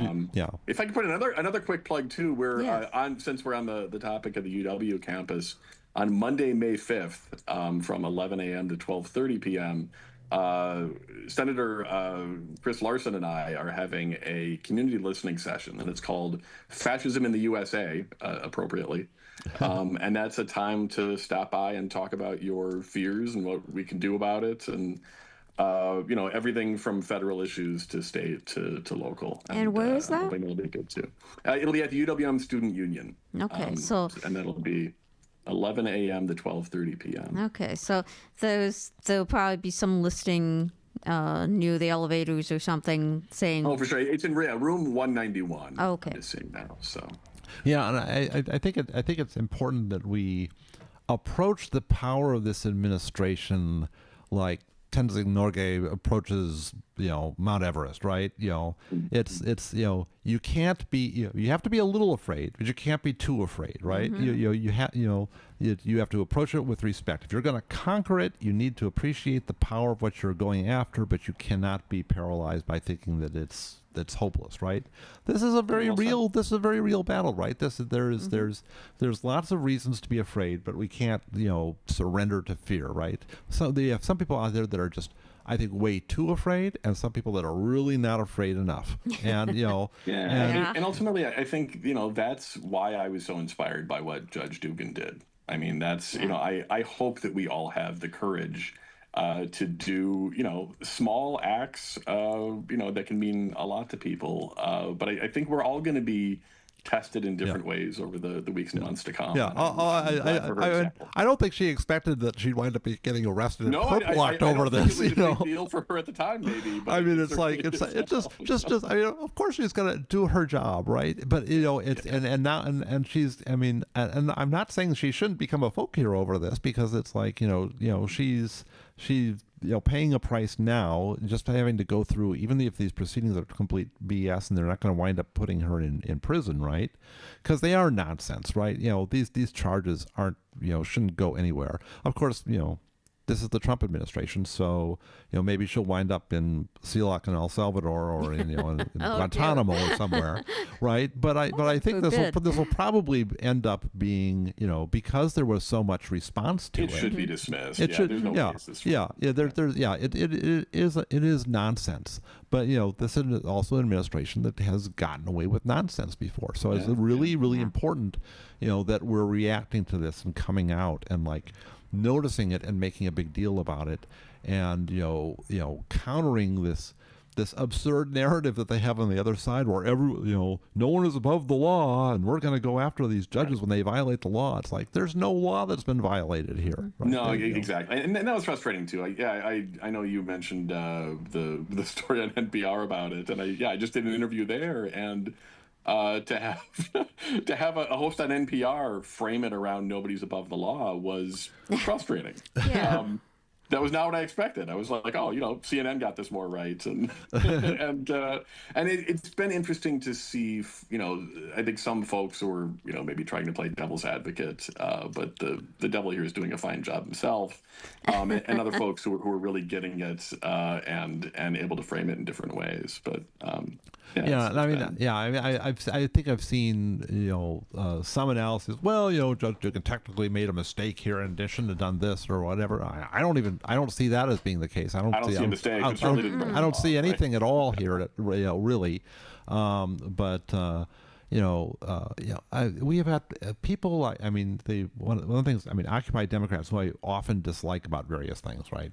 S3: if I could put another quick plug too, we're since we're on the topic of the UW campus, on Monday, May 5th, from 11 a.m. to 12:30 p.m. Senator Chris Larson and I are having a community listening session, and it's called Fascism in the USA, appropriately. And that's a time to stop by and talk about your fears and what we can do about it, and everything from federal issues to state to local.
S2: And where is that?
S3: I think it'll be good too. It'll be at the UWM Student Union.
S2: Okay,
S3: and that'll be 11 a.m. to 12:30 p.m.
S2: Okay, so there'll probably be some listing near the elevators or something saying.
S3: Oh, for sure, it's in room 191.
S2: Okay.
S3: I'm seeing now, so.
S1: Yeah, and I think it's important that we approach the power of this administration like Tenzing Norgay approaches, Mount Everest, right? It's you can't be, you have to be a little afraid, but you can't be too afraid, right? You have to approach it with respect. If you're going to conquer it, you need to appreciate the power of what you're going after, but you cannot be paralyzed by thinking that it's that's hopeless, right? This is a very real battle, right? There's lots of reasons to be afraid, but we can't surrender to fear, right? So they have some people out there that are just, I think, way too afraid, and some people that are really not afraid enough. And
S3: and ultimately, I think that's why I was so inspired by what Judge Dugan did. I mean, that's I hope that we all have the courage to do small acts that can mean a lot to people. But I think we're all going to be tested in different ways over the weeks and months to come.
S1: Yeah, I don't think she expected that she'd wind up getting arrested and perp-walked over this.
S3: It was a big deal for her at the time, maybe. But
S1: I mean, it's just. I mean, of course she's gonna do her job, right? But and she's. I mean, and I'm not saying she shouldn't become a folk hero over this, because it's like she's paying a price now just by having to go through, even if these proceedings are complete BS and they're not going to wind up putting her in prison, right? Because they are nonsense, right? These charges aren't, shouldn't go anywhere. Of course, this is the Trump administration, so maybe she'll wind up in Sealok in El Salvador, or in Guantanamo or somewhere, right? But I think this will probably end up being because there was so much response to it.
S3: It should be dismissed.
S1: There's no basis. It is nonsense. But this is also an administration that has gotten away with nonsense before. So it's really important that we're reacting to this and coming out and noticing it and making a big deal about it, and countering this absurd narrative that they have on the other side, where no one is above the law, and we're going to go after these judges when they violate the law. It's like there's no law that's been violated here. Right?
S3: No, exactly, and that was frustrating too. I know you mentioned the story on NPR about it, and I just did an interview there, and to have a host on NPR frame it around nobody's above the law was frustrating. That was not what I expected. I was like, oh, CNN got this more right, and it's been interesting to see. I think some folks who are maybe trying to play devil's advocate, but the devil here is doing a fine job himself, and other folks who are really getting it and able to frame it in different ways. But I think I've seen some analysis. Well, Judge Dugan technically made a mistake here and shouldn't have done this or whatever. I don't see that as being the case. I don't see a mistake. I don't see anything at all here. Really, we have had people. One of the things. Occupy Democrats, who I often dislike about various things, right?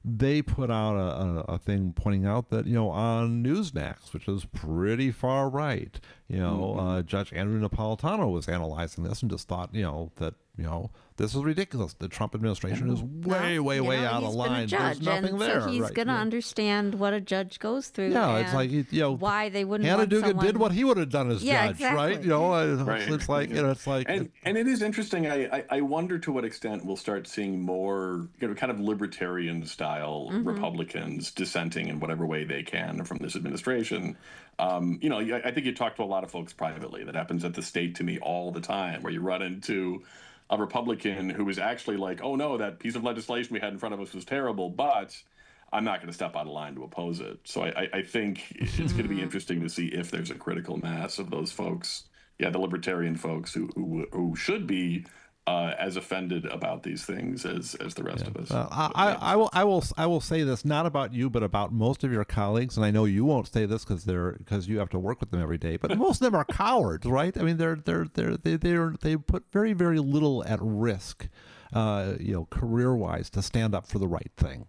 S3: They put out a thing pointing out that on Newsmax, which is pretty far right, Judge Andrew Napolitano was analyzing this and just thought, that this is ridiculous. The Trump administration is way out of line. There's nothing there.
S2: So he's going to understand what a judge goes through.
S1: Yeah, it's like
S2: why they wouldn't.
S1: Hannah
S2: want
S1: Dugan
S2: someone...
S1: did what he would have done as judge,
S2: exactly.
S1: right?
S3: Right.
S1: It's like it's like,
S3: and it is interesting. I wonder to what extent we'll start seeing more kind of libertarian style Republicans dissenting in whatever way they can from this administration. I think you talk to a lot of folks privately. That happens at the state to me all the time, where you run into a Republican who was actually like, oh no, that piece of legislation we had in front of us was terrible, but I'm not going to step out of line to oppose it. So I think it's going to be interesting to see if there's a critical mass of those folks, the libertarian folks who should be as offended about these things as the rest of us.
S1: I will say this, not about you, but about most of your colleagues, and I know you won't say this because you have to work with them every day. But most of them are cowards, right? I mean, they put very, very little at risk, career-wise, to stand up for the right thing.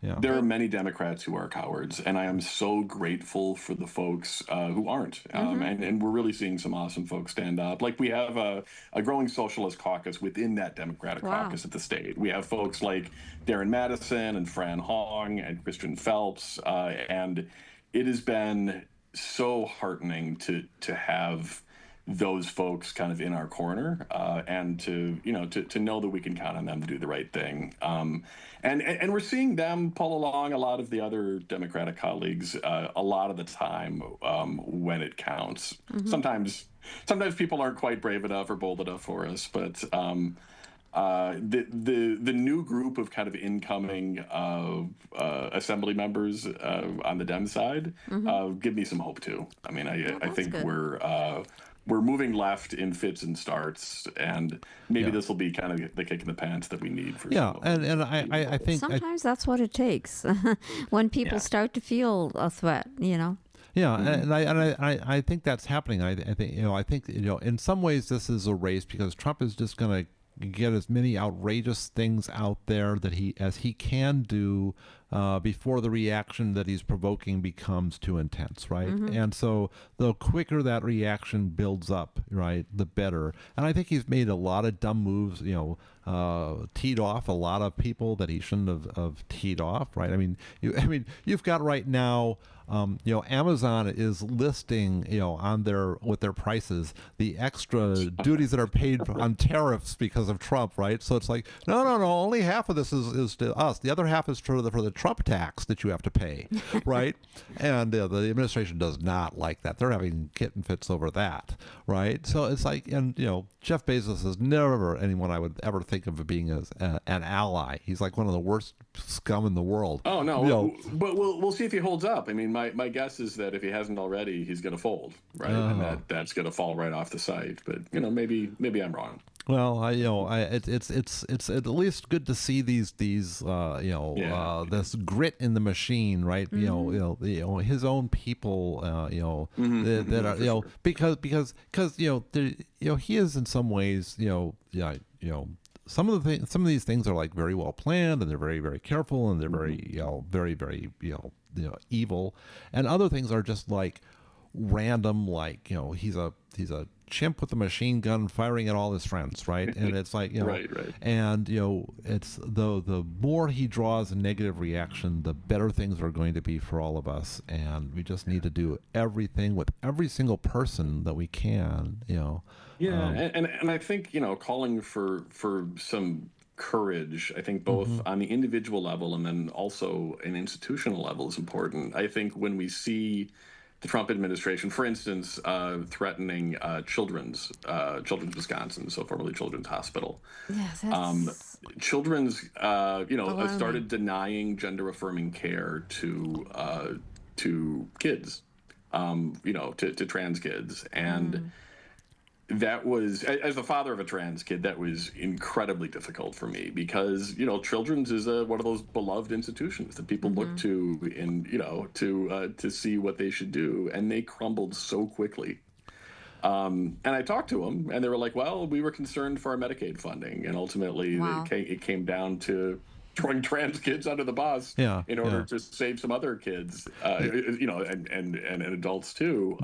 S1: Yeah.
S3: There are many Democrats who are cowards, and I am so grateful for the folks who aren't. And we're really seeing some awesome folks stand up. Like, we have a growing socialist caucus within that Democratic caucus at the state. We have folks like Darren Madison and Fran Hong and Christian Phelps, and it has been so heartening to have those folks kind of in our corner, and to know that we can count on them to do the right thing. And we're seeing them pull along a lot of the other Democratic colleagues a lot of the time when it counts. Sometimes people aren't quite brave enough or bold enough for us, but the new group of kind of incoming assembly members on the Dem side give me some hope too. I mean, I think
S2: good.
S3: we're moving left in fits and starts, and maybe this will be kind of the kick in the pants that we need for.
S1: I think
S2: sometimes that's what it takes when people start to feel a threat.
S1: Yeah, and I think that's happening. I think in some ways this is a race because Trump is just going to get as many outrageous things out there that he can do before the reaction that he's provoking becomes too intense, right? And so the quicker that reaction builds up, right, the better. And I think he's made a lot of dumb moves, teed off a lot of people that he shouldn't have teed off, right? I mean, you've got right now. Amazon is listing, on with their prices, the extra duties that are paid on tariffs because of Trump, right? So it's like, no, only half of this is to us. The other half is for the Trump tax that you have to pay, right? And the administration does not like that. They're having kitten fits over that, right? So it's like, and Jeff Bezos is never anyone I would ever think of being as an ally. He's like one of the worst scum in the world.
S3: Oh no, but we'll see if he holds up. I mean, my guess is that if he hasn't already, he's going to fold, right? And that's going to fall right off the site. But maybe I'm wrong.
S1: Well, it's at least good to see these this grit in the machine, right? His own people, that are because he is in some ways, some of these things are like very well planned and they're very, very careful and they're very, very, very, evil, and other things are just like random, like he's a chimp with a machine gun firing at all his friends, right? And it's like
S3: right.
S1: And it's the more he draws a negative reaction, the better things are going to be for all of us, and we just need to do everything with every single person that we can,
S3: and I think calling for some courage, I think both on the individual level and then also an institutional level is important. I think when we see the Trump administration, for instance, threatening Children's Wisconsin, so formerly Children's Hospital.
S2: Yes,
S3: Children's, started denying gender-affirming care to kids, to trans kids, and that was, as the father of a trans kid, that was incredibly difficult for me because Children's is one of those beloved institutions that people look to to see what they should do, and they crumbled so quickly. And I talked to them, and they were like, "Well, we were concerned for our Medicaid funding, and ultimately it came down to throwing trans kids under the bus in order to save some other kids, and adults too."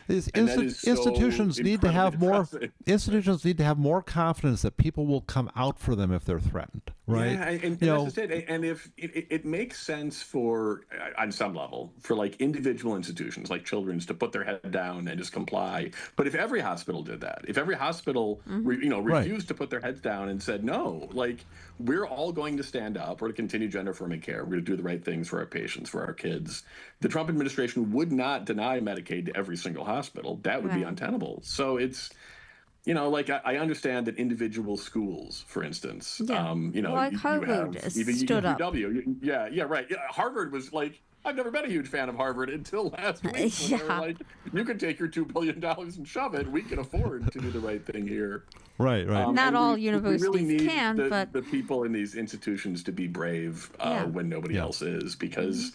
S1: These institutions need to have more. Institutions need to have more confidence that people will come out for them if they're threatened, right?
S3: Yeah, and that's it. And if it makes sense for, on some level, for like individual institutions like Children's to put their head down and just comply. But if every hospital did that, if every hospital, refused to put their heads down and said no, like we're all going to stand up, we're to continue gender-affirming care, we're going to do the right things for our patients, for our kids. The Trump administration would not deny Medicaid to every single hospital. That would be untenable. So it's, I understand that individual schools, for instance,
S2: like Harvard stood up.
S3: Right. Yeah, Harvard was like, I've never been a huge fan of Harvard until last week. When they were like, you can take your $2 billion and shove it. We can afford to do the right thing here.
S1: Right.
S2: Not all universities
S3: we really need
S2: but
S3: the people in these institutions to be brave when nobody else is, because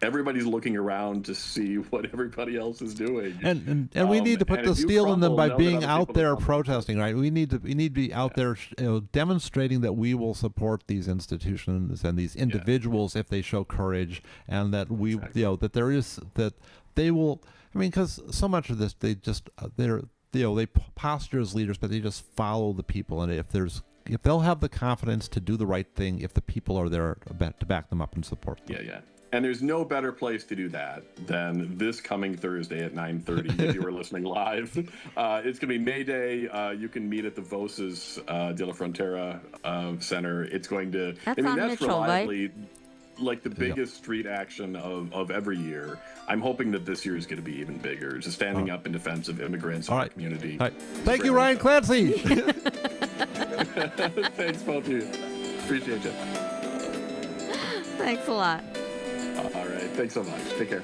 S3: everybody's looking around to see what everybody else is doing,
S1: and we need to put the steel in them by being out there protesting, right? We need to be out there, demonstrating that we will support these institutions and these individuals if they show courage, and that we, that there is, that they will. I mean, because so much of this, they just they posture as leaders, but they just follow the people, and if they'll have the confidence to do the right thing, if the people are there to back them up and support them.
S3: Yeah. And there's no better place to do that than this coming Thursday at 9:30 if you were listening live. It's going to be May Day. You can meet at the Voces de la Frontera Center. It's going to...
S2: That's on Mitchell,
S3: reliably like the biggest street action of every year. I'm hoping that this year is going to be even bigger, just standing up in defense of immigrants and our community.
S1: All right. Thank you, Ryan Clancy.
S3: Thanks, both of you. Appreciate you.
S2: Thanks a lot.
S3: All right. Thanks so much. Take care.